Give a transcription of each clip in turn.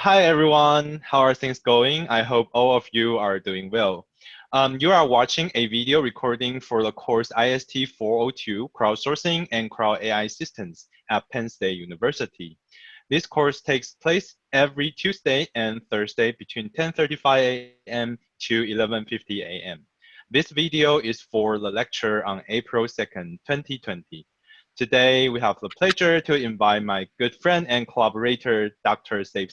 Hi everyone, how are things going? I hope all of you are doing well. You are watching a video recording for the course IST 402, Crowdsourcing and Crowd AI Systems at Penn State University. This course takes place every Tuesday and Thursday between 10:35 a.m. to 11:50 a.m. This video is for the lecture on April 2nd, 2020. Today, we have the pleasure to invite my good friend and collaborator, Dr. Saiph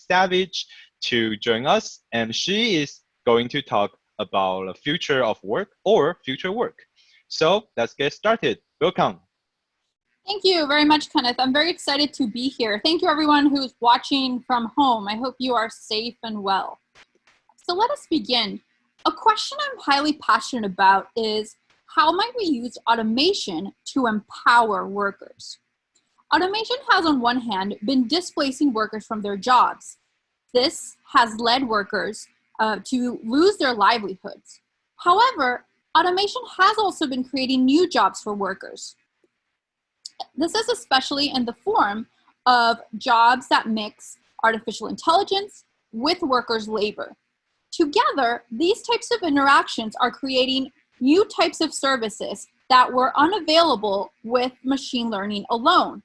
to join us, and she is going to talk about the future of work or future work. So let's get started. Welcome. Thank you very much, Kenneth. I'm very excited to be here. Thank you, everyone who's watching from home. I hope you are safe and well. So let us begin. A question I'm highly passionate about is, how might we use automation to empower workers? Automation has, on one hand, been displacing workers from their jobs. This has led workers to lose their livelihoods. However, automation has also been creating new jobs for workers. This is especially in the form of jobs that mix artificial intelligence with workers' labor. Together, these types of interactions are creating new types of services that were unavailable with machine learning alone.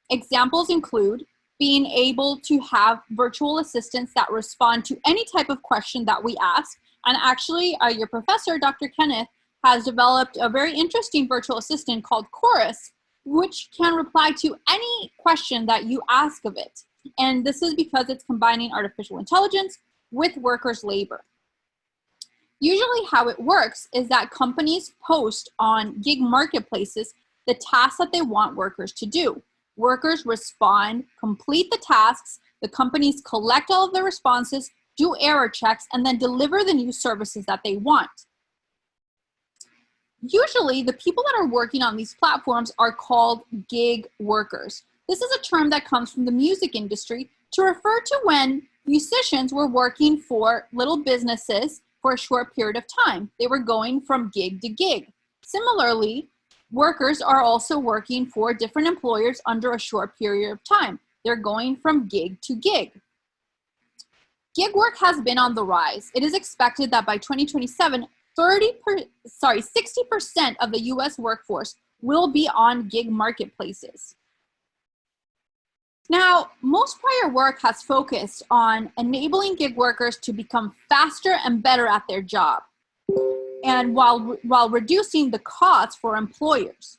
Examples include being able to have virtual assistants that respond to any type of question that we ask. And actually, your professor, Dr. Kenneth, has developed a very interesting virtual assistant called Chorus, which can reply to any question that you ask of it. And this is because it's combining artificial intelligence with workers' labor. Usually how it works is that companies post on gig marketplaces the tasks that they want workers to do. Workers respond, complete the tasks, the companies collect all of the responses, do error checks, and then deliver the new services that they want. Usually, the people that are working on these platforms are called gig workers. This is a term that comes from the music industry to refer to when musicians were working for little businesses for a short period of time. They were going from gig to gig. Similarly, workers are also working for different employers under a short period of time. They're going from gig to gig. Gig work has been on the rise. It is expected that by 2027, 60% of the US workforce will be on gig marketplaces. Now, most prior work has focused on enabling gig workers to become faster and better at their job, and while reducing the costs for employers.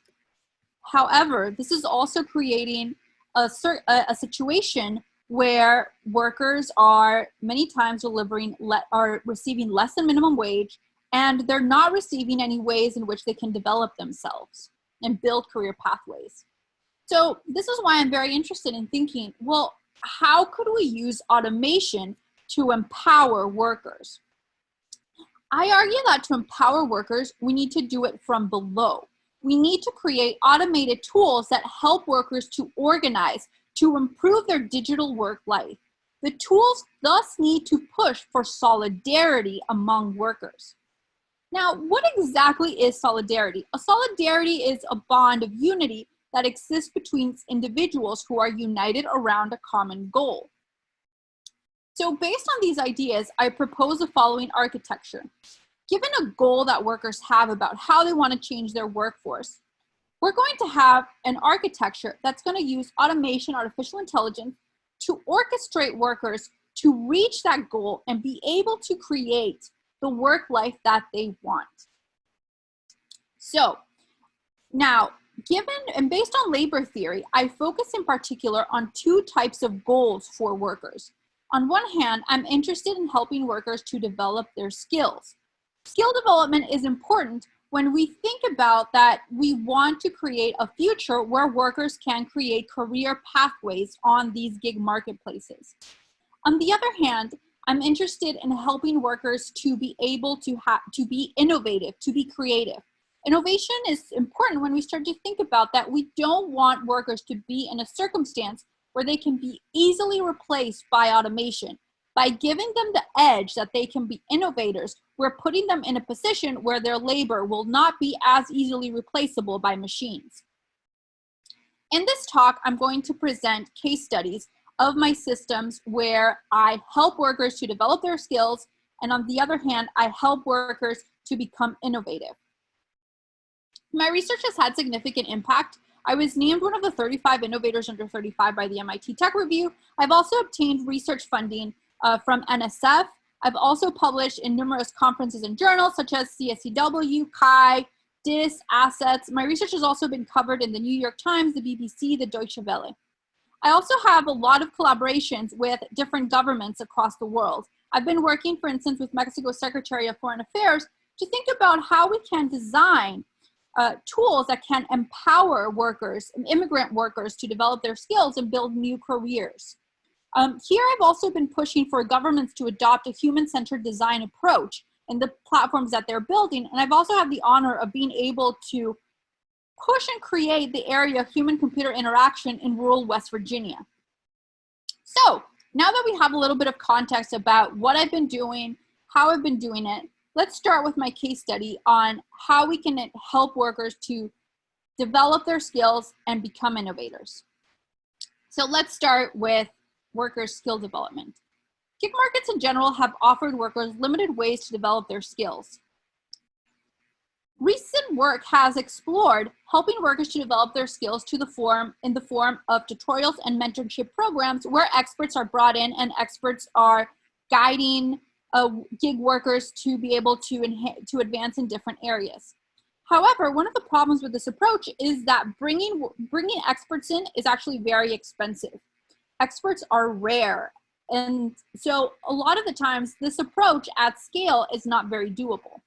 However, this is also creating a situation where workers are many times receiving less than minimum wage, and they're not receiving any ways in which they can develop themselves and build career pathways. So this is why I'm very interested in thinking, well, how could we use automation to empower workers? I argue that to empower workers, we need to do it from below. We need to create automated tools that help workers to organize, to improve their digital work life. The tools thus need to push for solidarity among workers. Now, what exactly is solidarity? A solidarity is a bond of unity that exists between individuals who are united around a common goal. So based on these ideas, I propose the following architecture. Given a goal that workers have about how they want to change their workforce, we're going to have an architecture that's going to use automation, artificial intelligence, to orchestrate workers to reach that goal and be able to create the work life that they want. So now, given and based on labor theory, I focus in particular on two types of goals for workers. On one hand, I'm interested in helping workers to develop their skills. Skill development is important when we think about that we want to create a future where workers can create career pathways on these gig marketplaces. On the other hand, I'm interested in helping workers to be able to be innovative, to be creative. Innovation is important when we start to think about that we don't want workers to be in a circumstance where they can be easily replaced by automation. By giving them the edge that they can be innovators, we're putting them in a position where their labor will not be as easily replaceable by machines. In this talk, I'm going to present case studies of my systems where I help workers to develop their skills, and on the other hand, I help workers to become innovative. My research has had significant impact. I was named one of the 35 innovators under 35 by the MIT Tech Review. I've also obtained research funding from NSF. I've also published in numerous conferences and journals such as CSCW, CHI, DIS, Assets. My research has also been covered in the New York Times, the BBC, the Deutsche Welle. I also have a lot of collaborations with different governments across the world. I've been working, for instance, with Mexico's Secretary of Foreign Affairs to think about how we can design tools that can empower workers, immigrant workers, to develop their skills and build new careers. Here, I've also been pushing for governments to adopt a human-centered design approach in the platforms that they're building. And I've also had the honor of being able to push and create the area of human-computer interaction in rural West Virginia. So now that we have a little bit of context about what I've been doing, how I've been doing it, let's start with my case study on how we can help workers to develop their skills and become innovators. So let's start with workers' skill development. Gig markets in general have offered workers limited ways to develop their skills. Recent work has explored helping workers to develop their skills in the form of tutorials and mentorship programs where experts are brought in and experts are guiding gig workers to be able to advance in different areas. However, one of the problems with this approach is that bringing experts in is actually very expensive. Experts are rare, and so a lot of the times this approach at scale is not very doable.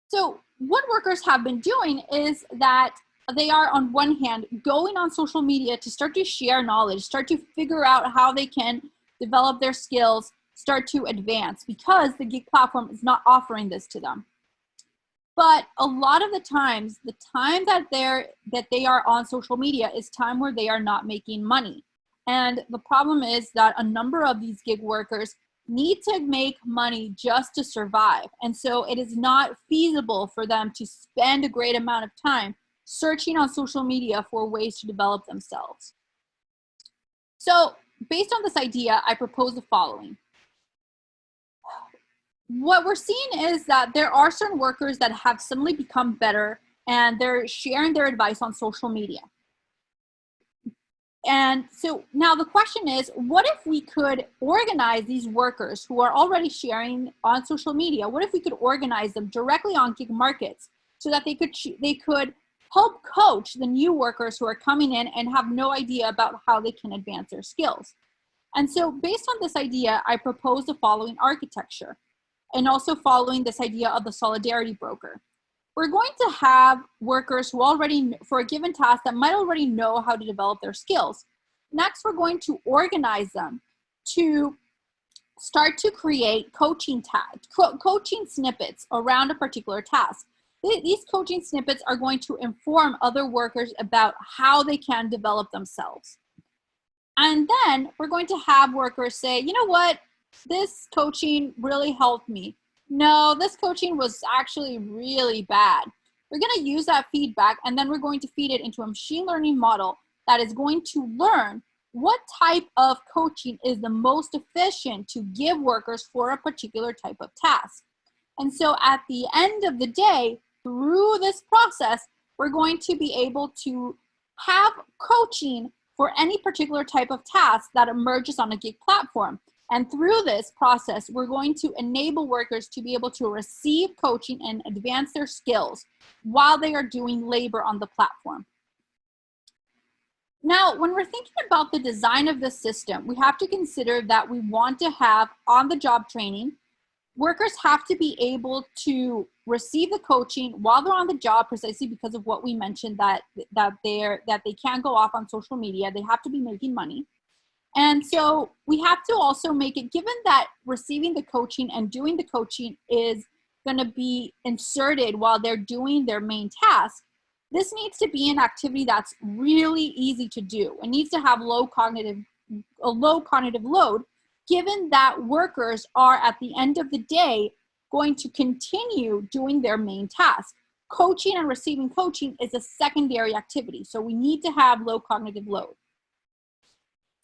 So what workers have been doing is that they are, on one hand, going on social media to start to share knowledge, start to figure out how they can develop their skills, start to advance, because the gig platform is not offering this to them. But a lot of the times, the time that they are on social media is time where they are not making money. And the problem is that a number of these gig workers need to make money just to survive. And so it is not feasible for them to spend a great amount of time searching on social media for ways to develop themselves. So based on this idea, I propose the following. What we're seeing is that there are certain workers that have suddenly become better and they're sharing their advice on social media. And so now the question is, what if we could organize these workers who are already sharing on social media? What if we could organize them directly on gig markets so that they could help coach the new workers who are coming in and have no idea about how they can advance their skills? And so based on this idea, I propose the following architecture, and also following this idea of the solidarity broker. We're going to have workers who already, for a given task, that might already know how to develop their skills. Next, we're going to organize them to start to create coaching snippets around a particular task. These coaching snippets are going to inform other workers about how they can develop themselves. And then we're going to have workers say, you know what, this coaching really helped me. No, this coaching was actually really bad. We're going to use that feedback, and then we're going to feed it into a machine learning model that is going to learn what type of coaching is the most efficient to give workers for a particular type of task. And so at the end of the day, through this process, we're going to be able to have coaching for any particular type of task that emerges on a gig platform. And through this process, we're going to enable workers to be able to receive coaching and advance their skills while they are doing labor on the platform. Now, when we're thinking about the design of the system, we have to consider that we want to have on-the-job training. Workers have to be able to receive the coaching while they're on the job, precisely because of what we mentioned, that they can't go off on social media. They have to be making money. And so we have to also make it, given that receiving the coaching and doing the coaching is going to be inserted while they're doing their main task, this needs to be an activity that's really easy to do. It needs to have a low cognitive load, given that workers are, at the end of the day, going to continue doing their main task. Coaching and receiving coaching is a secondary activity, so we need to have low cognitive load.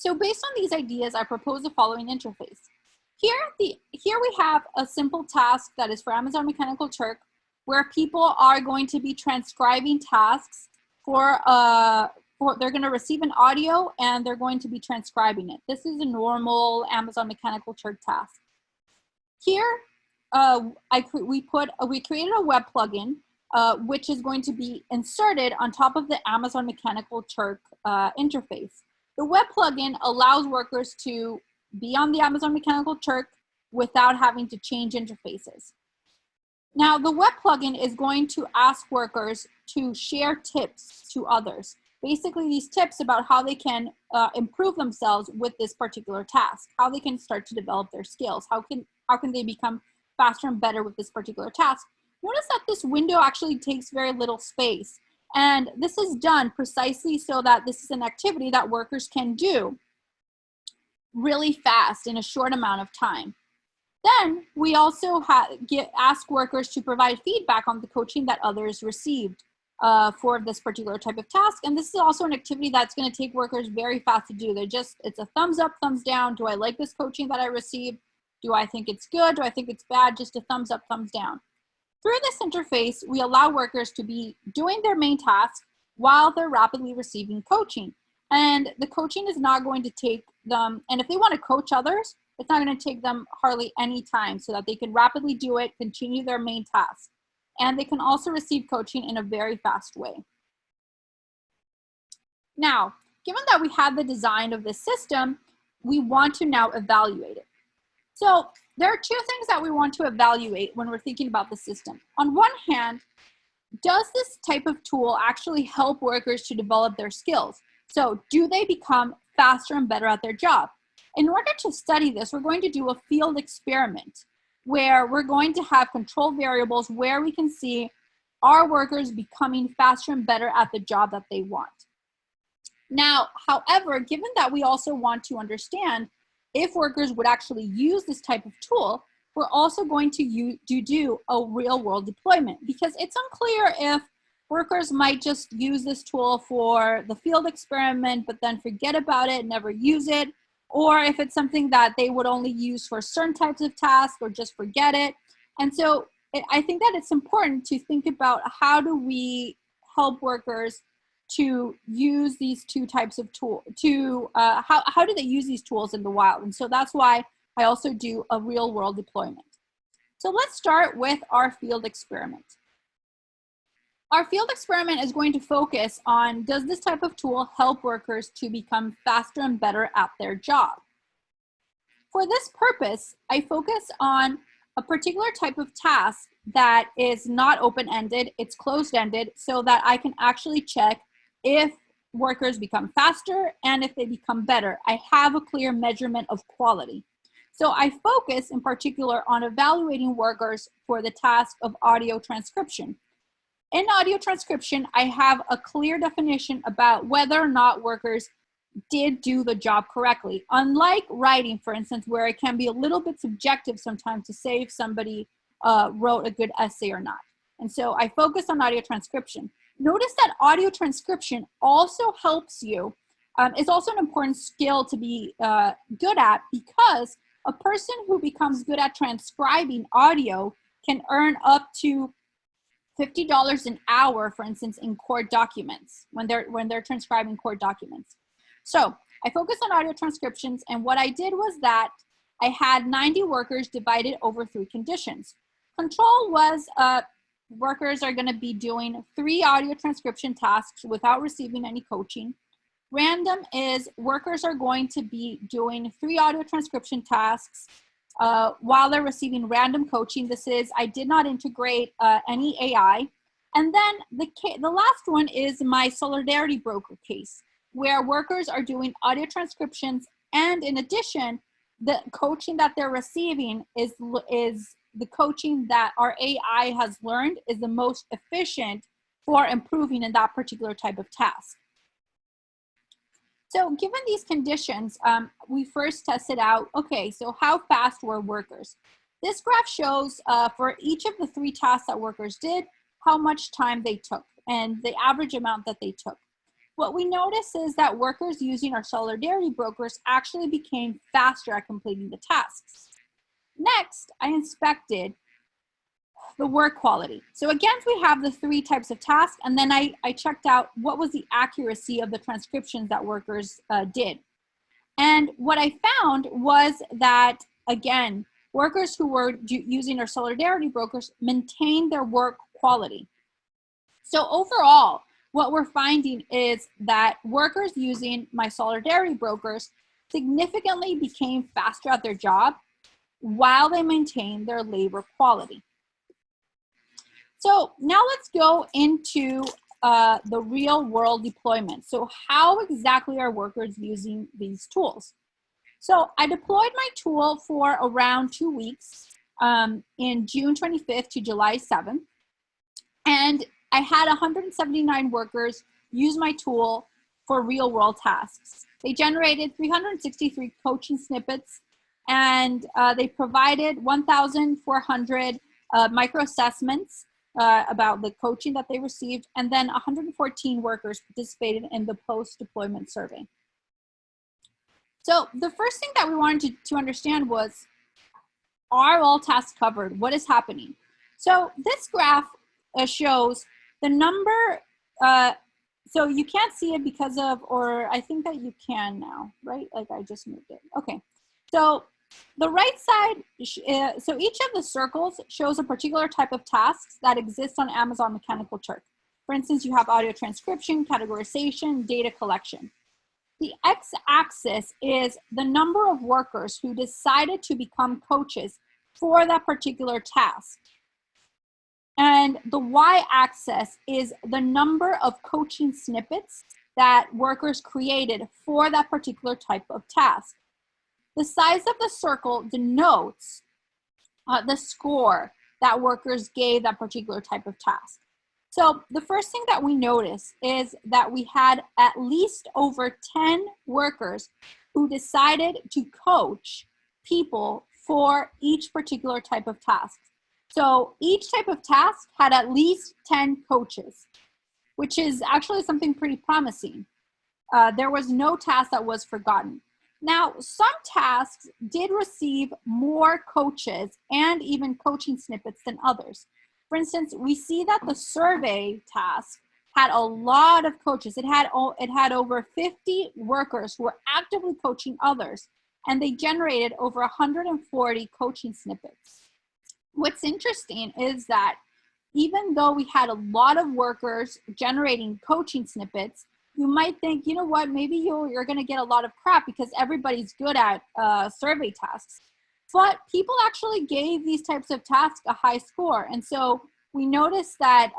So based on these ideas, I propose the following interface. Here we have a simple task that is for Amazon Mechanical Turk, where people are going to be transcribing tasks they're going to receive an audio and they're going to be transcribing it. This is a normal Amazon Mechanical Turk task. Here, we created a web plugin, which is going to be inserted on top of the Amazon Mechanical Turk interface. The web plugin allows workers to be on the Amazon Mechanical Turk without having to change interfaces. Now, the web plugin is going to ask workers to share tips to others. Basically, these tips about how they can improve themselves with this particular task, how they can start to develop their skills, how can they become faster and better with this particular task. Notice that this window actually takes very little space. And this is done precisely so that this is an activity that workers can do really fast in a short amount of time. Then we also ask workers to provide feedback on the coaching that others received for this particular type of task. And this is also an activity that's going to take workers very fast to do. It's a thumbs up, thumbs down. Do I like this coaching that I received? Do I think it's good? Do I think it's bad? Just a thumbs up, thumbs down. Through this interface, we allow workers to be doing their main task while they're rapidly receiving coaching. And the coaching is not going to take them, and if they want to coach others, it's not going to take them hardly any time, so that they can rapidly do it, continue their main task. And they can also receive coaching in a very fast way. Now, given that we have the design of this system, we want to now evaluate it. So there are two things that we want to evaluate when we're thinking about the system. On one hand, does this type of tool actually help workers to develop their skills? So do they become faster and better at their job? In order to study this, we're going to do a field experiment where we're going to have control variables where we can see, are workers becoming faster and better at the job that they want? Now, however, given that we also want to understand if workers would actually use this type of tool, we're also going to do a real world deployment, because it's unclear if workers might just use this tool for the field experiment, but then forget about it, never use it, or if it's something that they would only use for certain types of tasks or just forget it. And so I think that it's important to think about, how do we help workers to use these two types of tools, how do they use these tools in the wild? And so that's why I also do a real world deployment. So let's start with our field experiment. Our field experiment is going to focus on, does this type of tool help workers to become faster and better at their job? For this purpose, I focus on a particular type of task that is not open-ended, it's closed-ended, so that I can actually check if workers become faster and if they become better. I have a clear measurement of quality. So I focus in particular on evaluating workers for the task of audio transcription. In audio transcription, I have a clear definition about whether or not workers did do the job correctly. Unlike writing, for instance, where it can be a little bit subjective sometimes to say if somebody wrote a good essay or not. And so I focus on audio transcription. Notice that audio transcription also helps you, it's also an important skill to be good at, because a person who becomes good at transcribing audio can earn up to $50 an hour, for instance, in court documents, when they're transcribing court documents. So I focused on audio transcriptions, and what I did was that I had 90 workers divided over 3 conditions. Control was workers are going to be doing 3 audio transcription tasks without receiving any coaching. Random is workers are going to be doing 3 audio transcription tasks while they're receiving random coaching. This is, I did not integrate any AI. And then the last one is my solidarity broker case, where workers are doing audio transcriptions, and in addition, the coaching that they're receiving is the coaching that our AI has learned is the most efficient for improving in that particular type of task. So given these conditions, we first tested out, okay, so how fast were workers? This graph shows for each of the 3 tasks that workers did, how much time they took and the average amount that they took. what we notice is that workers using our solidarity brokers actually became faster at completing the tasks. Next, I inspected the work quality. So again, we have the 3 types of tasks, and then I checked out what was the accuracy of the transcriptions that workers did. And what I found was that, again, workers who were using our solidarity brokers maintained their work quality. So overall, what we're finding is that workers using my solidarity brokers significantly became faster at their job while they maintained their labor quality. So now let's go into the real world deployment. So how exactly are workers using these tools? So I deployed my tool for around 2 weeks in June 25th to July 7th. And I had 179 workers use my tool for real world tasks. They generated 363 coaching snippets, and they provided 1,400 micro assessments about the coaching that they received, and then 114 workers participated in the post-deployment survey. So the first thing that we wanted to understand was, are all tasks covered? What is happening? So this graph shows the number, so you can't see it because of, or I think that you can now, right? Like I just moved it. Okay, so the right side, so each of the circles shows a particular type of tasks that exists on Amazon Mechanical Turk. For instance, you have audio transcription, categorization, data collection. The x-axis is the number of workers who decided to become coaches for that particular task. And the y-axis is the number of coaching snippets that workers created for that particular type of task. The size of the circle denotes the score that workers gave that particular type of task. So the first thing that we notice is that we had at least over 10 workers who decided to coach people for each particular type of task. So each type of task had at least 10 coaches, which is actually something pretty promising. There was no task that was forgotten. Now, some tasks did receive more coaches and even coaching snippets than others. For instance, we see that the survey task had a lot of coaches. It had over 50 workers who were actively coaching others, and they generated over 140 coaching snippets. What's interesting is that even though we had a lot of workers generating coaching snippets, you might think, you know what, maybe you're going to get a lot of crap because everybody's good at survey tasks. But people actually gave these types of tasks a high score. And so we notice that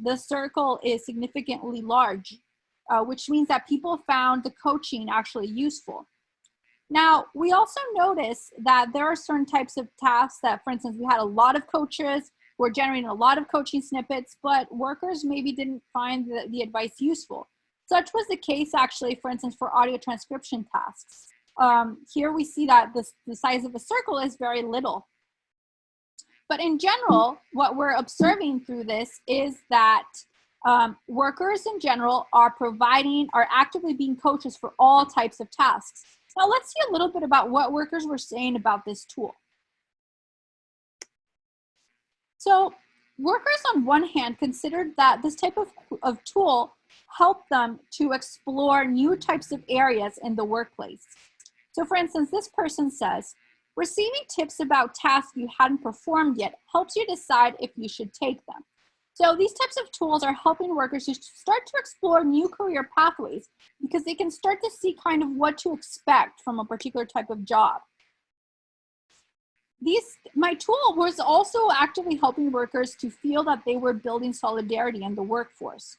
the circle is significantly large, which means that people found the coaching actually useful. Now, we also notice that there are certain types of tasks that, for instance, we had a lot of coaches who were generating a lot of coaching snippets, but workers maybe didn't find the advice useful. Such was the case, actually, for instance, for audio transcription tasks. Here we see that the size of a circle is very little. But in general, what we're observing through this is that workers in general are actively being coaches for all types of tasks. Now let's see a little bit about what workers were saying about this tool. So workers on one hand considered that this type of tool helped them to explore new types of areas in the workplace. So for instance, this person says, receiving tips about tasks you hadn't performed yet helps you decide if you should take them. So these types of tools are helping workers to start to explore new career pathways because they can start to see kind of what to expect from a particular type of job. My tool was also actively helping workers to feel that they were building solidarity in the workforce.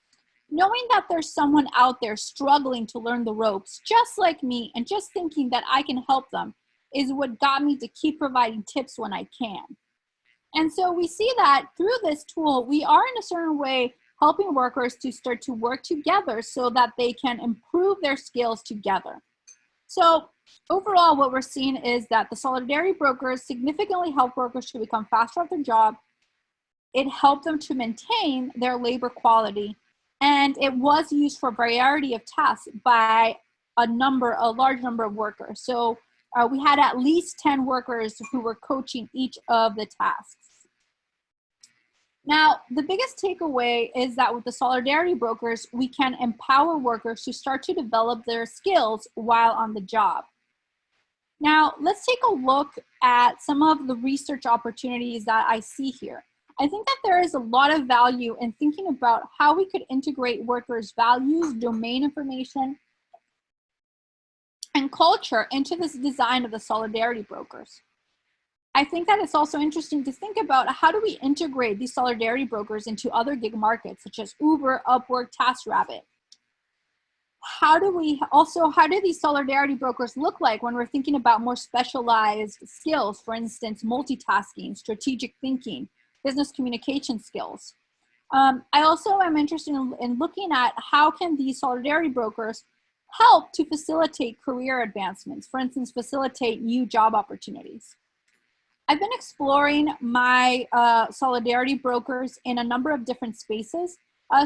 Knowing that there's someone out there struggling to learn the ropes, just like me, and just thinking that I can help them is what got me to keep providing tips when I can. And so we see that through this tool, we are in a certain way helping workers to start to work together so that they can improve their skills together. So overall, what we're seeing is that the solidarity brokers significantly help workers to become faster at their job. It helped them to maintain their labor quality. And it was used for a variety of tasks by a large number of workers. So we had at least 10 workers who were coaching each of the tasks. Now, the biggest takeaway is that with the solidarity brokers, we can empower workers to start to develop their skills while on the job. Now, let's take a look at some of the research opportunities that I see here. I think that there is a lot of value in thinking about how we could integrate workers' values, domain information, and culture into this design of the solidarity brokers. I think that it's also interesting to think about how do we integrate these solidarity brokers into other gig markets such as Uber, Upwork, TaskRabbit. How do these solidarity brokers look like when we're thinking about more specialized skills, for instance, multitasking, strategic thinking, business communication skills? I also am interested in looking at how can these solidarity brokers help to facilitate career advancements, for instance, facilitate new job opportunities. I've been exploring my solidarity brokers in a number of different spaces.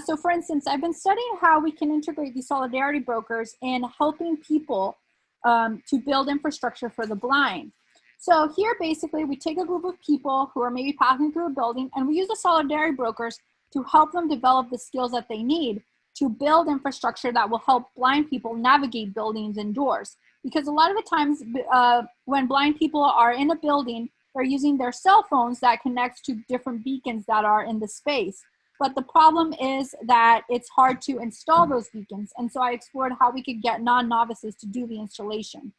So for instance, I've been studying how we can integrate these solidarity brokers in helping people to build infrastructure for the blind. So here, basically, we take a group of people who are maybe passing through a building, and we use the solidarity brokers to help them develop the skills that they need to build infrastructure that will help blind people navigate buildings and doors. Because a lot of the times when blind people are in a building, they're using their cell phones that connects to different beacons that are in the space. But the problem is that it's hard to install those beacons. And so I explored how we could get non-novices to do the installation.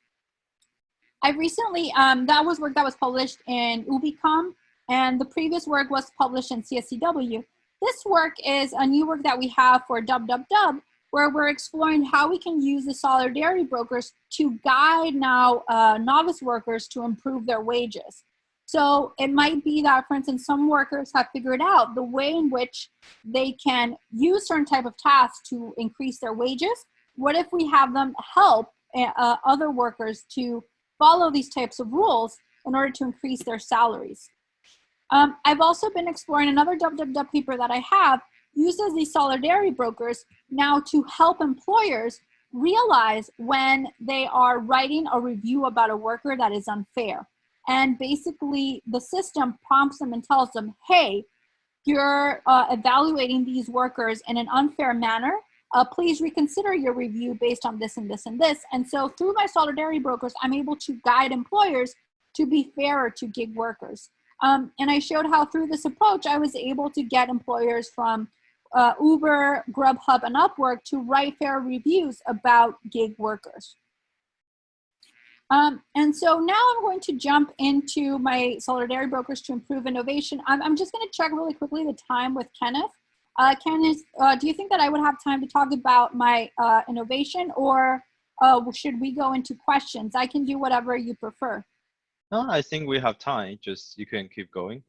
I recently, that was work that was published in Ubicom, and the previous work was published in CSCW. This work is a new work that we have for WWW, where we're exploring how we can use the solidarity brokers to guide now novice workers to improve their wages. So it might be that, for instance, some workers have figured out the way in which they can use certain type of tasks to increase their wages. What if we have them help other workers to follow these types of rules in order to increase their salaries? I've also been exploring another WWW paper that I have uses these solidarity brokers now to help employers realize when they are writing a review about a worker that is unfair. And basically, the system prompts them and tells them, hey, you're evaluating these workers in an unfair manner. Please reconsider your review based on this and this and this. And so through my solidarity brokers, I'm able to guide employers to be fairer to gig workers. And I showed how through this approach, I was able to get employers from Uber, Grubhub, and Upwork to write fair reviews about gig workers. And so now I'm going to jump into my solidarity brokers to improve innovation. I'm just going to check really quickly the time with Kenneth. Kenneth, do you think that I would have time to talk about my innovation, or should we go into questions? I can do whatever you prefer. No, I think we have time. Just you can keep going.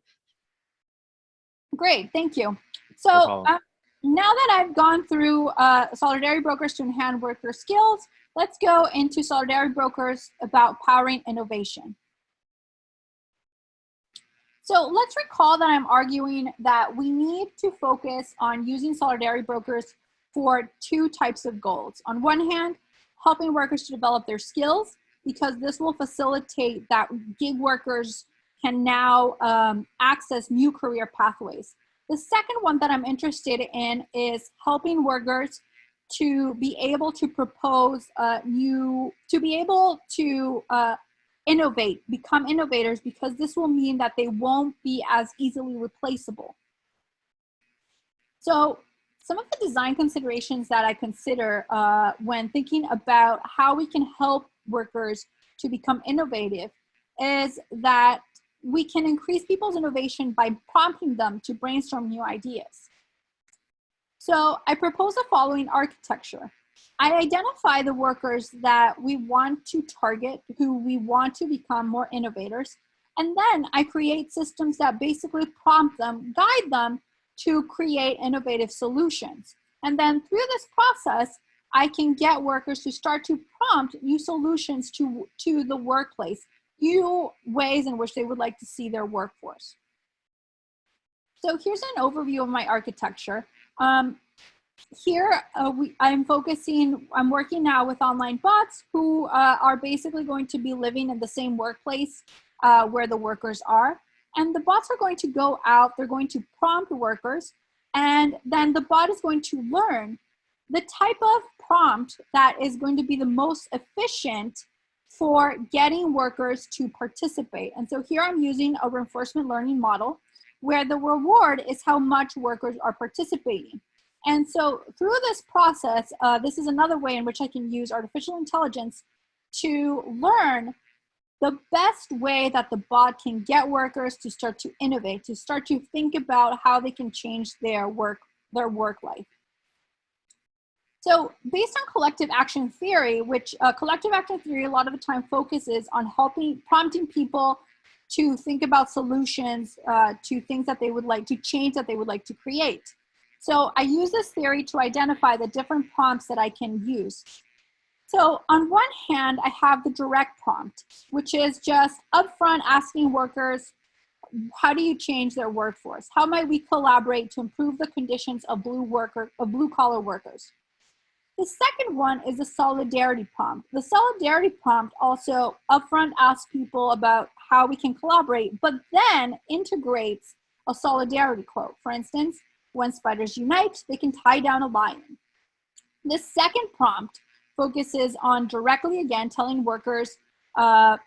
Great, thank you. No So problem. now that I've gone through solidarity brokers to enhance worker skills, let's go into solidarity brokers about powering innovation. So let's recall that I'm arguing that we need to focus on using solidarity brokers for two types of goals. On one hand, helping workers to develop their skills, because this will facilitate that gig workers can now access new career pathways. The second one that I'm interested in is helping workers to be able to propose innovate, become innovators, because this will mean that they won't be as easily replaceable. So some of the design considerations that I consider when thinking about how we can help workers to become innovative is that we can increase people's innovation by prompting them to brainstorm new ideas. So I propose the following architecture. I identify the workers that we want to target, who we want to become more innovators, and then I create systems that basically prompt them, guide them to create innovative solutions. And then through this process, I can get workers to start to prompt new solutions to the workplace, new ways in which they would like to see their workforce. So here's an overview of my architecture. here I'm working now with online bots who are basically going to be living in the same workplace where the workers are. And the bots are going to go out, they're going to prompt workers, and then the bot is going to learn the type of prompt that is going to be the most efficient for getting workers to participate. And so here I'm using a reinforcement learning model where the reward is how much workers are participating. And so through this process, this is another way in which I can use artificial intelligence to learn the best way that the bot can get workers to start to innovate, to start to think about how they can change their work life. So based on collective action theory, which collective action theory a lot of the time focuses on prompting people to think about solutions to things that they would like to change, that they would like to create. So I use this theory to identify the different prompts that I can use. So on one hand, I have the direct prompt, which is just upfront asking workers, how do you change their workforce? How might we collaborate to improve the conditions of blue-collar workers? The second one is the solidarity prompt. The solidarity prompt also upfront asks people about how we can collaborate, but then integrates a solidarity quote. For instance, when spiders unite, they can tie down a lion. The second prompt focuses on directly, again, telling workers, do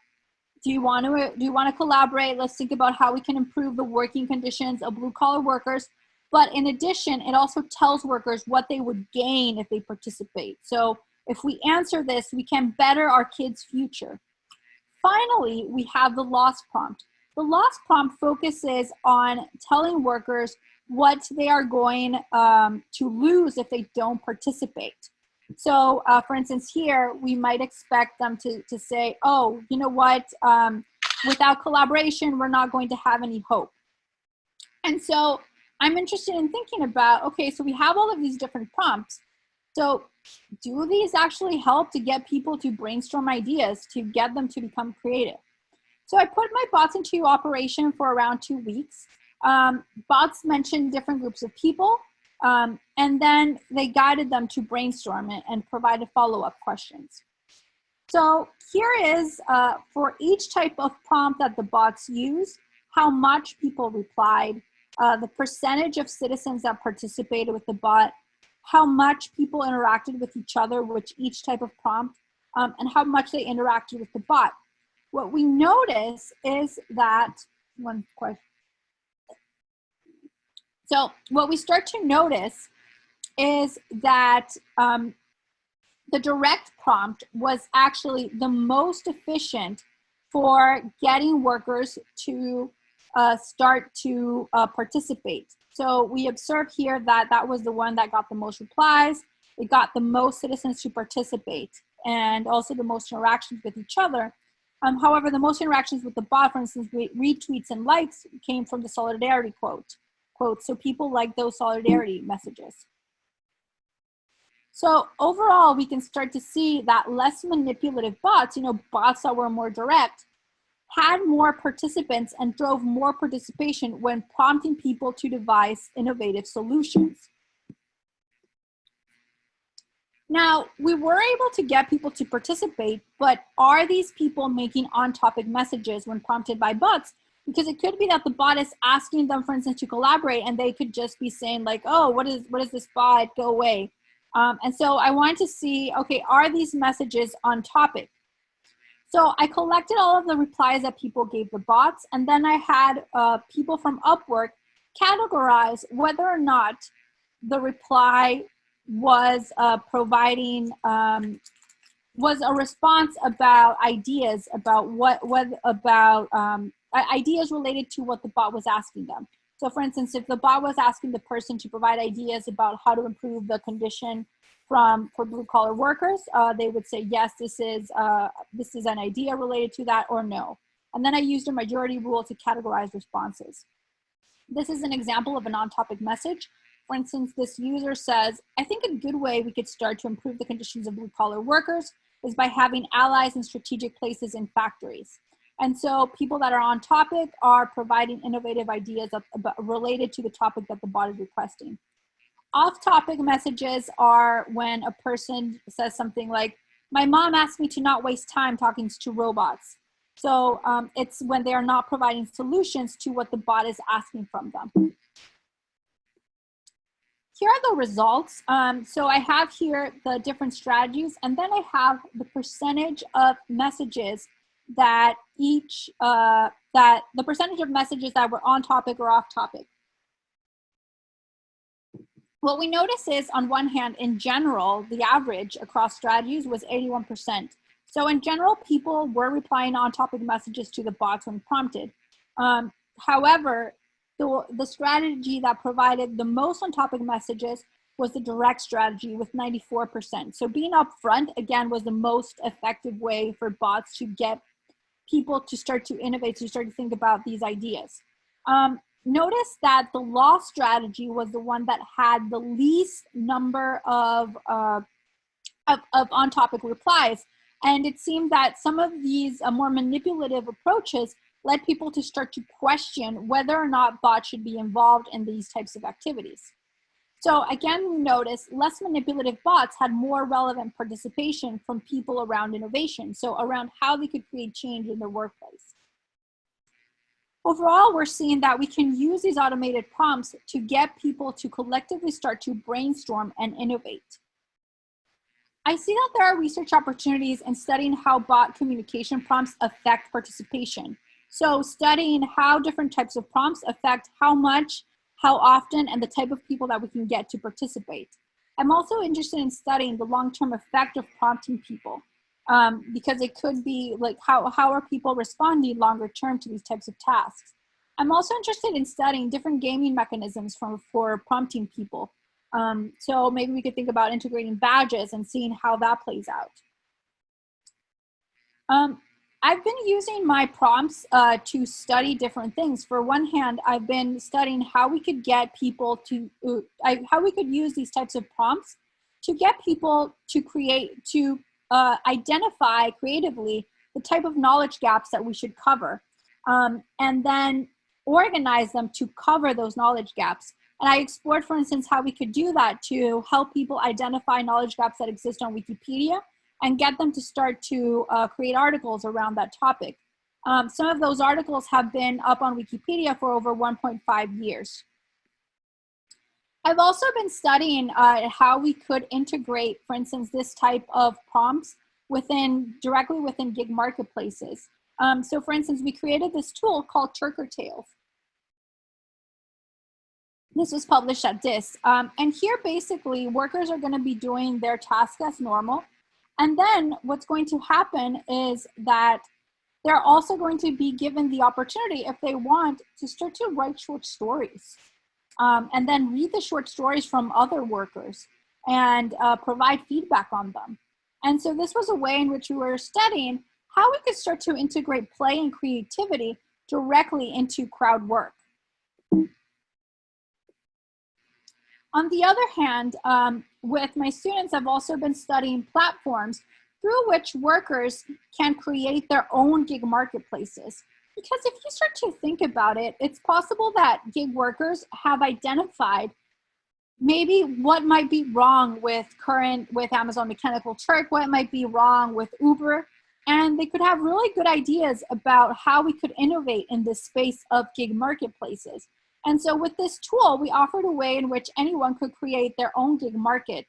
you want to collaborate? Let's think about how we can improve the working conditions of blue-collar workers. But in addition, it also tells workers what they would gain if they participate. So if we answer this, we can better our kids' future. Finally, we have the loss prompt. The loss prompt focuses on telling workers what they are going to lose if they don't participate. So for instance, here, we might expect them to say, oh, you know what, without collaboration, we're not going to have any hope. And so I'm interested in thinking about, okay, so we have all of these different prompts. So do these actually help to get people to brainstorm ideas, to get them to become creative? So I put my bots into operation for around 2 weeks. Bots mentioned different groups of people, and then they guided them to brainstorm it and provided follow-up questions. So here is, for each type of prompt that the bots use, how much people replied, the percentage of citizens that participated with the bot, how much people interacted with each other with each type of prompt, and how much they interacted with the bot. What we notice is that, one question. So what we start to notice is that the direct prompt was actually the most efficient for getting workers to start to participate. So we observe here that that was the one that got the most replies. It got the most citizens to participate and also the most interactions with each other. However, the most interactions with the bot, for instance, retweets and likes, came from the solidarity quote. So people like those solidarity messages. So overall, we can start to see that less manipulative bots, bots that were more direct, had more participants and drove more participation when prompting people to devise innovative solutions. Now, we were able to get people to participate, but are these people making on-topic messages when prompted by bots? Because it could be that the bot is asking them, for instance, to collaborate, and they could just be saying like, oh, what is this bot? Go away. And so I wanted to see, okay, are these messages on topic? So I collected all of the replies that people gave the bots, and then I had people from Upwork categorize whether or not the reply was was a response about ideas about ideas related to what the bot was asking them. So for instance, if the bot was asking the person to provide ideas about how to improve the condition for blue-collar workers, they would say, yes, this is an idea related to that, or no. And then I used a majority rule to categorize responses. This is an example of a on-topic message. For instance, this user says, I think a good way we could start to improve the conditions of blue-collar workers is by having allies in strategic places in factories. And so people that are on topic are providing innovative ideas related to the topic that the bot is requesting. Off-topic messages are when a person says something like, my mom asked me to not waste time talking to robots. So it's when they are not providing solutions to what the bot is asking from them. Here are the results. So I have here the different strategies, and then I have the percentage of messages that the percentage of messages that were on topic or off topic. What we notice is, on one hand, in general, the average across strategies was 81%. So in general, people were replying on topic messages to the bots when prompted. However, the strategy that provided the most on topic messages was the direct strategy with 94%. So being upfront, again, was the most effective way for bots to get people to start to innovate, to start to think about these ideas. Notice that the law strategy was the one that had the least number of on-topic replies. And it seemed that some of these more manipulative approaches led people to start to question whether or not bots should be involved in these types of activities. So again, we notice less manipulative bots had more relevant participation from people around innovation, so around how they could create change in their workplace. Overall, we're seeing that we can use these automated prompts to get people to collectively start to brainstorm and innovate. I see that there are research opportunities in studying how bot communication prompts affect participation. So studying how different types of prompts affect how much, how often, and the type of people that we can get to participate. I'm also interested in studying the long-term effect of prompting people. Because it could be like how are people responding longer term to these types of tasks. I'm also interested in studying different gaming mechanisms for prompting people. So maybe we could think about integrating badges and seeing how that plays out. I've been using my prompts to study different things. For one hand, I've been studying how we could get people to, how we could use these types of prompts to get people to identify creatively the type of knowledge gaps that we should cover, and then organize them to cover those knowledge gaps. And I explored, for instance, how we could do that to help people identify knowledge gaps that exist on Wikipedia and get them to start to create articles around that topic. Some of those articles have been up on Wikipedia for over 1.5 years. I've also been studying how we could integrate, for instance, this type of prompts directly within gig marketplaces. So for instance, we created this tool called Turker Tales. This was published at DIS. And here basically workers are going to be doing their task as normal. And then what's going to happen is that they're also going to be given the opportunity, if they want, to start to write short stories. And then read the short stories from other workers and provide feedback on them. And so this was a way in which we were studying how we could start to integrate play and creativity directly into crowd work. On the other hand, with my students, I've also been studying platforms through which workers can create their own gig marketplaces. Because if you start to think about it, it's possible that gig workers have identified maybe what might be wrong with Amazon Mechanical Turk, what might be wrong with Uber, and they could have really good ideas about how we could innovate in this space of gig marketplaces. And so with this tool, we offered a way in which anyone could create their own gig market.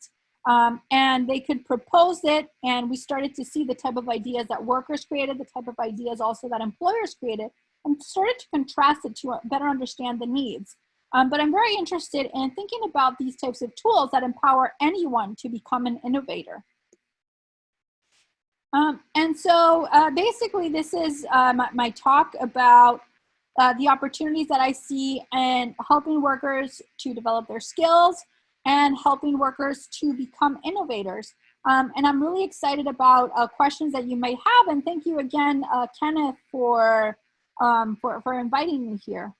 And they could propose it, and we started to see the type of ideas that workers created, the type of ideas also that employers created, and started to contrast it to better understand the needs. But I'm very interested in thinking about these types of tools that empower anyone to become an innovator. And so basically this is my talk about the opportunities that I see in helping workers to develop their skills and helping workers to become innovators. And I'm really excited about questions that you may have. And thank you again, Kenneth, for inviting me here.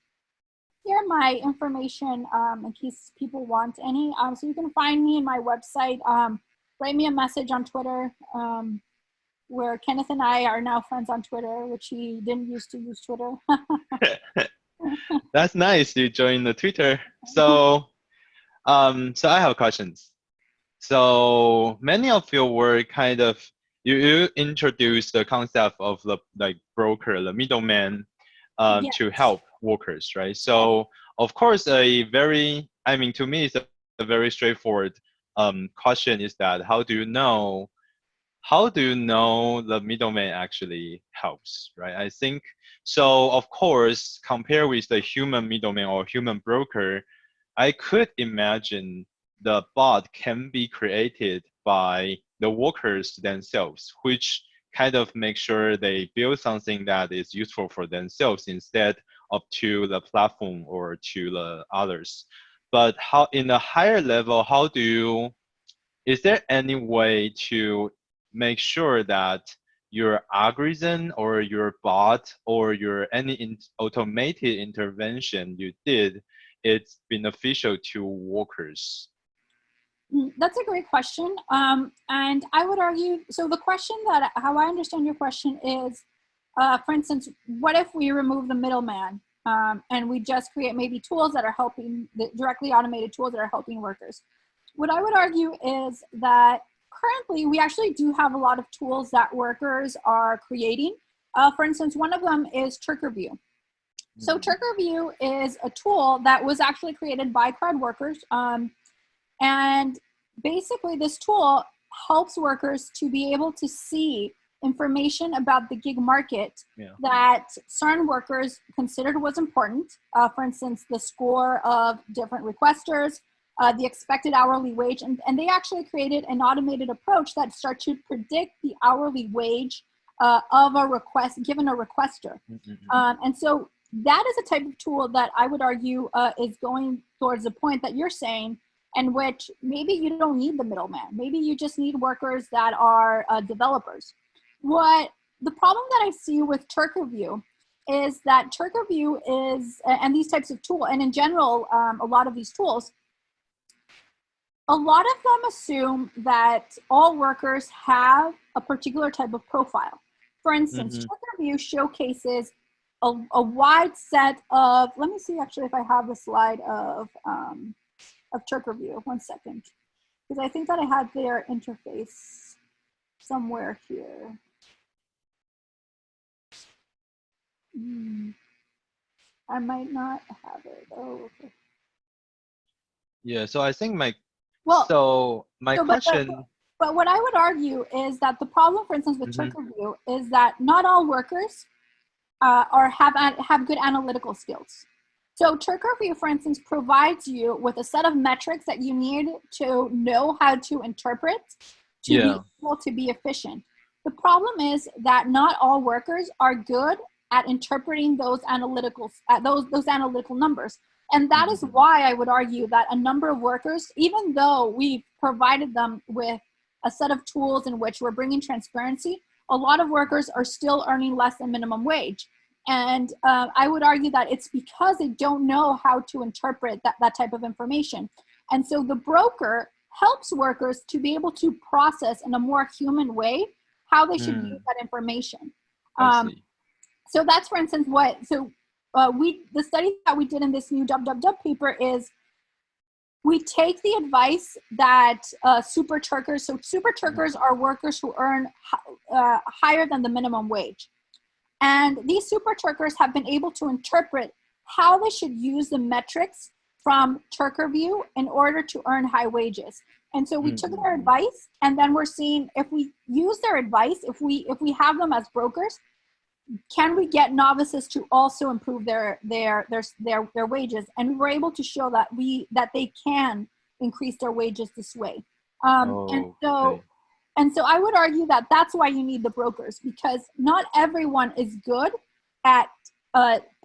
Here are my information in case people want any. So you can find me in my website. Write me a message on Twitter, where Kenneth and I are now friends on Twitter, which he didn't used to use Twitter. That's nice, you joined the Twitter. So So I have questions. So many of your work kind of you introduce the concept of the like broker, the middleman, Yes. to help workers, right? Yes. So of course, I mean, to me, it's a very straightforward question is that how do you know the middleman actually helps, right? I think so. Of course, compare with the human middleman or human broker, I could imagine the bot can be created by the workers themselves, which kind of make sure they build something that is useful for themselves instead of to the platform or to the others. But how in a higher level, is there any way to make sure that your algorithm or your bot or your automated intervention you did, it's beneficial to workers? That's a great question. And I would argue, so the question that, how I understand your question is, for instance, what if we remove the middleman and we just create maybe tools that are helping, the directly automated tools that are helping workers? What I would argue is that currently we actually do have a lot of tools that workers are creating. For instance, one of them is TurkerView. So TurkerView is a tool that was actually created by crowd workers. And basically this tool helps workers to be able to see information about the gig market that certain workers considered was important. For instance, the score of different requesters, the expected hourly wage, and they actually created an automated approach that starts to predict the hourly wage of a request given a requester. And so that is a type of tool that I would argue is going towards the point that you're saying, in which maybe you don't need the middleman. Maybe you just need workers that are developers. What the problem that I see with TurkerView is that TurkerView is, and these types of tools, and in general, a lot of these tools, a lot of them assume that all workers have a particular type of profile. For instance, TurkerView showcases a wide set of, let me see actually if I have the slide of TurkerView, 1 second, because I think that I had their interface somewhere here. I might not have it. Oh, okay. Yeah, so I think my question. But what I would argue is that the problem, for instance, with TurkerView is that not all workers have good analytical skills. So TurkerView, for instance, provides you with a set of metrics that you need to know how to interpret to be able to be efficient. The problem is that not all workers are good at interpreting those analytical numbers. And that is why I would argue that a number of workers, even though we've provided them with a set of tools in which we're bringing transparency, a lot of workers are still earning less than minimum wage. And I would argue that it's because they don't know how to interpret that type of information. And so the broker helps workers to be able to process in a more human way how they should use that information. So that's, for instance, the study that we did in this new dub paper is we take the advice that super Turkers, so super Turkers are workers who earn higher than the minimum wage. And these super Turkers have been able to interpret how they should use the metrics from TurkerView in order to earn high wages. And so we took their advice, and then we're seeing if we use their advice, if we have them as brokers, can we get novices to also improve their wages? And we were able to show that they can increase their wages this way. And so I would argue that that's why you need the brokers, because not everyone is good at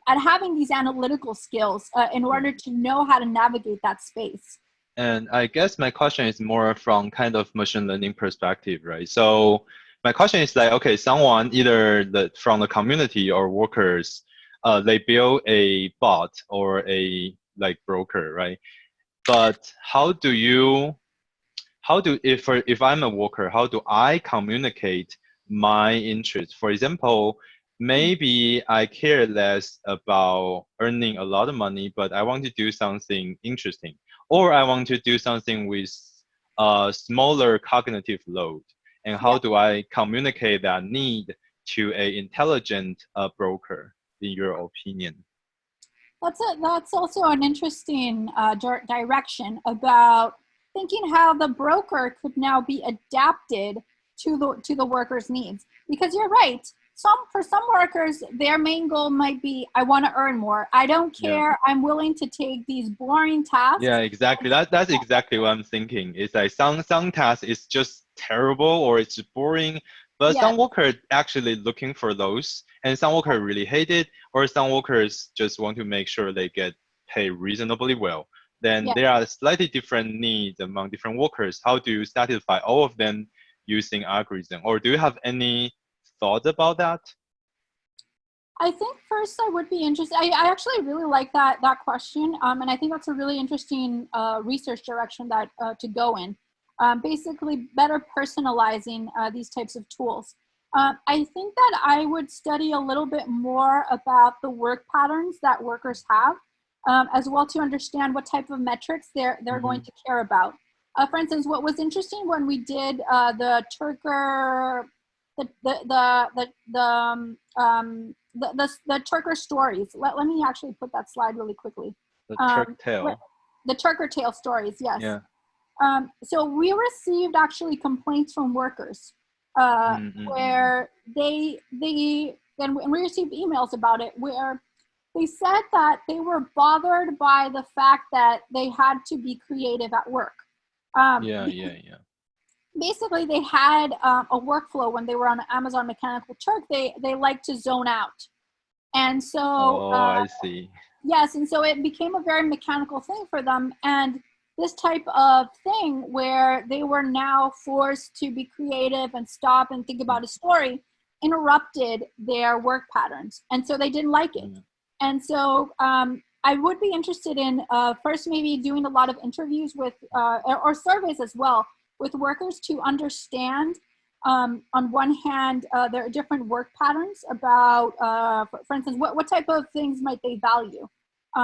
having these analytical skills in order to know how to navigate that space. And I guess my question is more from kind of machine learning perspective, right? So my question is like, okay, someone either from the community or workers, they build a bot or a like broker, right? But if I'm a worker, how do I communicate my interest? For example, maybe I care less about earning a lot of money, but I want to do something interesting. or I want to do something with a smaller cognitive load. And how Yeah. do I communicate that need to an intelligent broker, in your opinion? That's also an interesting direction about thinking how the broker could now be adapted to the worker's needs. Because you're right, for some workers, their main goal might be, I want to earn more. I don't Yeah. care. I'm willing to take these boring tasks. Yeah, exactly. That's exactly what I'm thinking. It's like some tasks is just terrible or it's boring, but Yeah, some workers actually looking for those, and some workers really hate it, or some workers just want to make sure they get paid reasonably well. Then yeah. there are slightly different needs among different workers. How do you satisfy all of them using algorithm? Or do you have any thoughts about that? I think first I would be interested. I actually really like that question, and I think that's a really interesting research direction that to go in. Basically, better personalizing these types of tools. I think that I would study a little bit more about the work patterns that workers have, as well to understand what type of metrics they're going to care about. For instance, what was interesting when we did the Turker the Turkish stories. Let me actually put that slide really quickly. The Um, Turk tail. the Turker tale stories, yes. Yeah. So we received actually complaints from workers Mm-hmm. where and we received emails about it where they said that they were bothered by the fact that they had to be creative at work. Yeah, yeah, yeah. Basically they had a workflow when they were on Amazon Mechanical Turk. They like to zone out, and so Oh, I see. yes, and so it became a very mechanical thing for them. And this type of thing where they were now forced to be creative and stop and think about a story interrupted their work patterns, and so they didn't like it. Mm, And so I would be interested in first maybe doing a lot of interviews with or surveys as well with workers to understand on one hand there are different work patterns about for instance what type of things might they value, I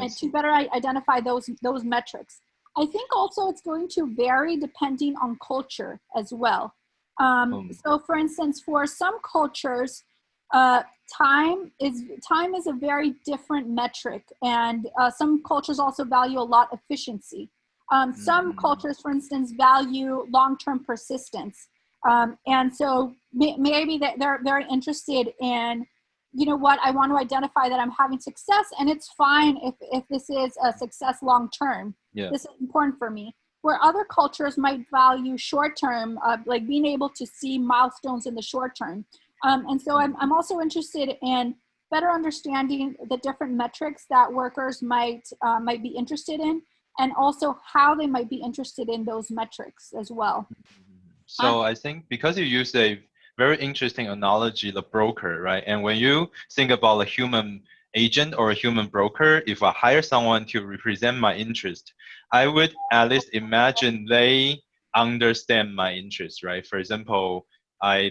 and to see. better identify those metrics. I think also it's going to vary depending on culture as well. Um, So for instance, for some cultures, uh, time is a very different metric, and some cultures also value a lot efficiency. Some mm, cultures, for instance, value long-term persistence, and so maybe they're very interested in, you know what, I want to identify that I'm having success, and it's fine if this is a success long term. yeah. This is important for me. Where other cultures might value short term, like being able to see milestones in the short term. And so I'm also interested in better understanding the different metrics that workers might be interested in, and also how they might be interested in those metrics as well. So I think because you use a very interesting analogy, the broker, right? And when you think about a human agent or a human broker, if I hire someone to represent my interest, I would at least imagine they understand my interest, right? For example,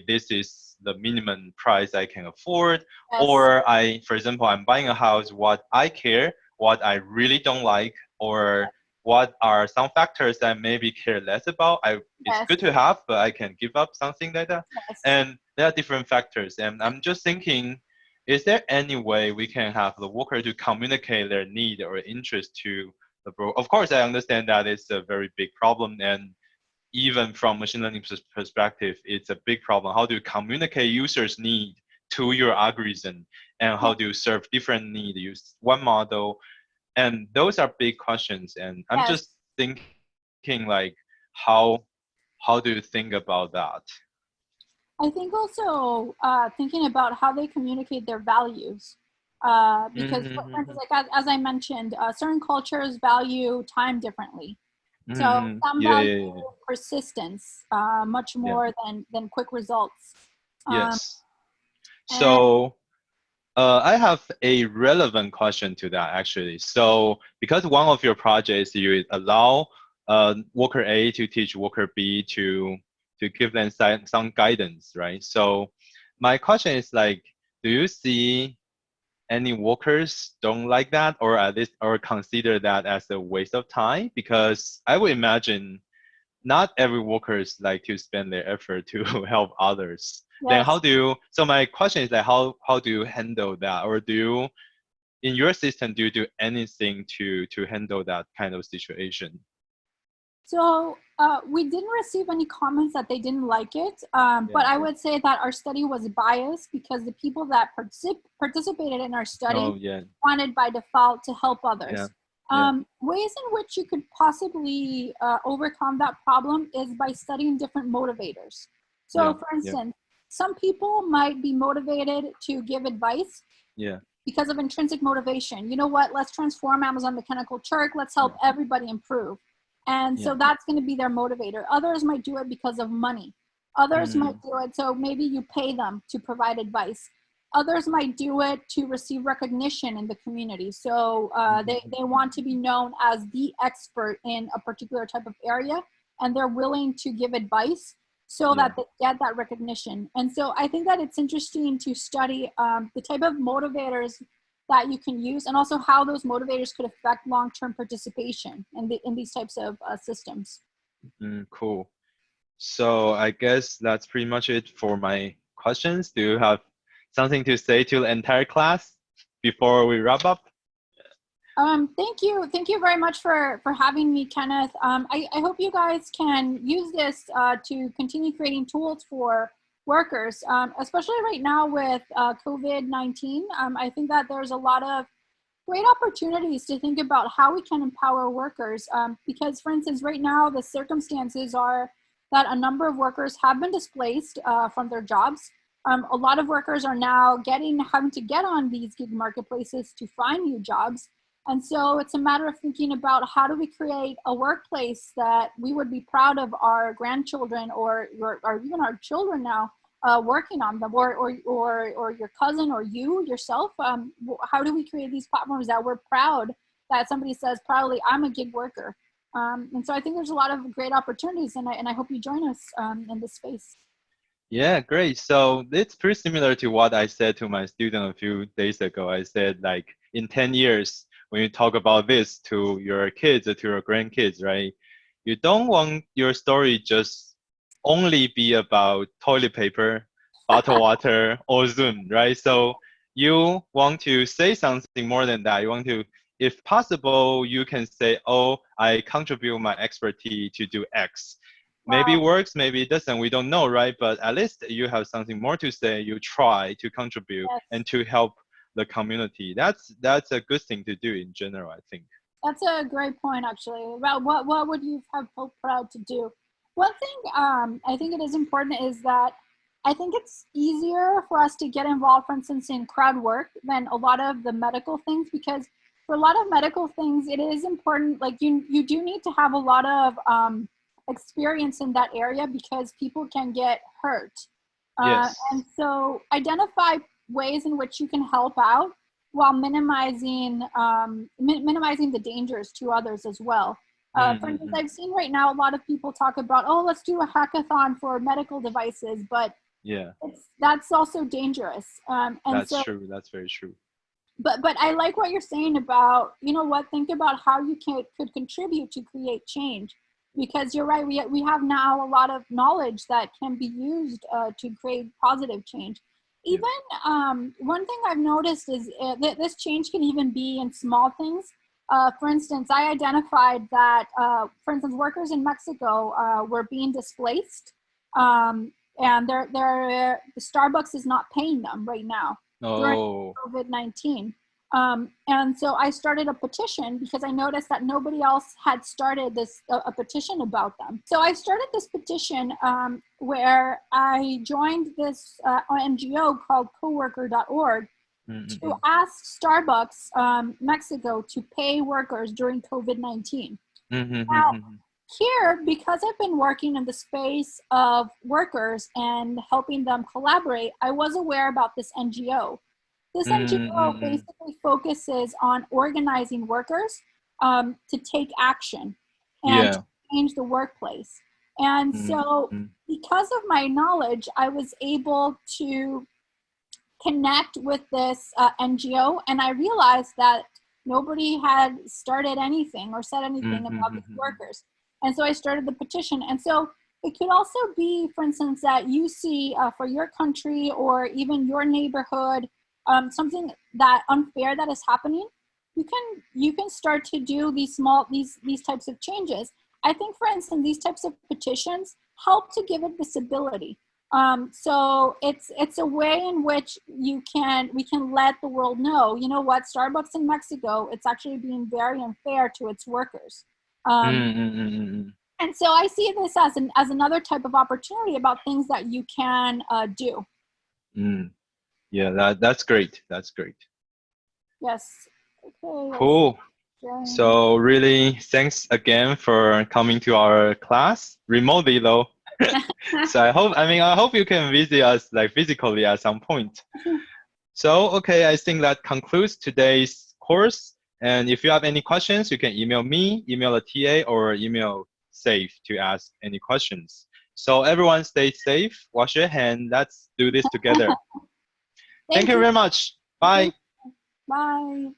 this is the minimum price I can afford, Yes, or for example, I'm buying a house, what I care, what I really don't like, or what are some factors that I maybe care less about. It's yes, good to have, but I can give up something like that. yes. And there are different factors. And I'm just thinking, is there any way we can have the worker to communicate their need or interest to the broker? Of course, I understand that it's a very big problem, and even from machine learning perspective, it's a big problem. How do you communicate users' need to your algorithm, and Yeah, how do you serve different needs? Use one model, and those are big questions. And I'm yes. just thinking like, how how do you think about that? I think also thinking about how they communicate their values. Because, for instance, Mm-hmm. like as I mentioned, certain cultures value time differently. So Mm-hmm. some Yeah, value yeah, yeah, persistence much yeah. more than quick results. Um, Yes. and So I have a relevant question to that actually. So because one of your projects you allow worker A to teach worker B to give them some guidance, right? So my question is like, do you see any workers don't like that, or at least or consider that as a waste of time? Because I would imagine not every workers like to spend their effort to help others. Then Yes. how do you, so my question is that how do you handle that? Or do you, in your system, do you do anything to handle that kind of situation? So we didn't receive any comments that they didn't like it, but Yeah. I would say that our study was biased because the people that participated in our study Oh yeah. wanted by default to help Yeah. others. Yeah. Ways in which you could possibly overcome that problem is by studying different motivators. So, Yeah. for Yeah. instance, some people might be motivated to give advice Yeah. because of intrinsic motivation. You know what? Let's transform Amazon Mechanical Turk. Let's help Yeah. everybody improve. And so Yeah. that's going to be their motivator. Others might do it because of money. Others might Mm. do it so maybe you pay them to provide advice. Others might do it to receive recognition in the community. So they want to be known as the expert in a particular type of area, and they're willing to give advice so Yeah. that they get that recognition. And so I think that it's interesting to study the type of motivators that you can use, and also how those motivators could affect long-term participation in these types of systems. Cool. So I guess that's pretty much it for my questions. Do you have something to say to the entire class before we wrap up? Thank you very much for having me, Kenneth. I hope you guys can use this to continue creating tools for workers, especially right now with COVID-19. I think that there's a lot of great opportunities to think about how we can empower workers. Because, for instance, right now the circumstances are that a number of workers have been displaced from their jobs. A lot of workers are now having to get on these gig marketplaces to find new jobs. And so it's a matter of thinking about how do we create a workplace that we would be proud of our grandchildren or even our children now working on them, or your cousin or you yourself. How do we create these platforms that we're proud that somebody says proudly, I'm a gig worker? And so I think there's a lot of great opportunities, and I hope you join us in this space. Yeah, great. So it's pretty similar to what I said to my student a few days ago. I said, like, in 10 years, when you talk about this to your kids or to your grandkids, right? You don't want your story just only be about toilet paper, bottled water, or Zoom, right? So you want to say something more than that. You want to, if possible, you can say, oh, I contribute my expertise to do X. Maybe it Wow. works, maybe it doesn't, we don't know, right? But at least you have something more to say. You try to contribute Yes. and to help the community. That's a good thing to do in general, I think. That's a great point, actually, about what would you have felt proud to do. One thing I think it is important is that I think it's easier for us to get involved, for instance, in crowd work than a lot of the medical things, because for a lot of medical things, it is important. Like you do need to have a lot of experience in that area because people can get hurt. Yes. And so identify ways in which you can help out while minimizing the dangers to others as well. For instance, Mm-hmm. I've seen right now a lot of people talk about, oh, let's do a hackathon for medical devices, but Yeah, that's also dangerous. And that's so, true. That's very true. but I like what you're saying about, you know what, think about how you could contribute to create change, because you're right. We have now a lot of knowledge that can be used to create positive change. Yeah. Even one thing I've noticed is that this change can even be in small things. For instance, I identified that, for instance, workers in Mexico were being displaced, and Starbucks is not paying them right now during Oh. COVID-19. And so I started a petition because I noticed that nobody else had started a petition about them. So I started this petition where I joined this NGO called coworker.org to Mm-hmm. ask Starbucks Mexico to pay workers during COVID-19. Now, Mm-hmm. here, because I've been working in the space of workers and helping them collaborate, I was aware about this NGO. This NGO Mm-hmm. basically focuses on organizing workers to take action and to Yeah. change the workplace. And so, Mm-hmm. because of my knowledge, I was able to connect with this NGO, and I realized that nobody had started anything or said anything about these workers. And so I started the petition. And so it could also be, for instance, that you see for your country or even your neighborhood, something that unfair that is happening. You can start to do these types of changes. I think, for instance, these types of petitions help to give it visibility. So it's a way in which we can let the world know, you know what, Starbucks in Mexico, it's actually being very unfair to its workers. And so I see this as another type of opportunity about things that you can do. Yeah, that's great. That's great. Yes. Okay. Cool. So really, thanks again for coming to our class remotely, though. So I hope you can visit us like physically at some point. So okay, I think that concludes today's course. And if you have any questions, you can email me, email the TA, or email Saiph to ask any questions. So everyone stay safe, wash your hand, let's do this together. Thank you very much. Bye. Bye.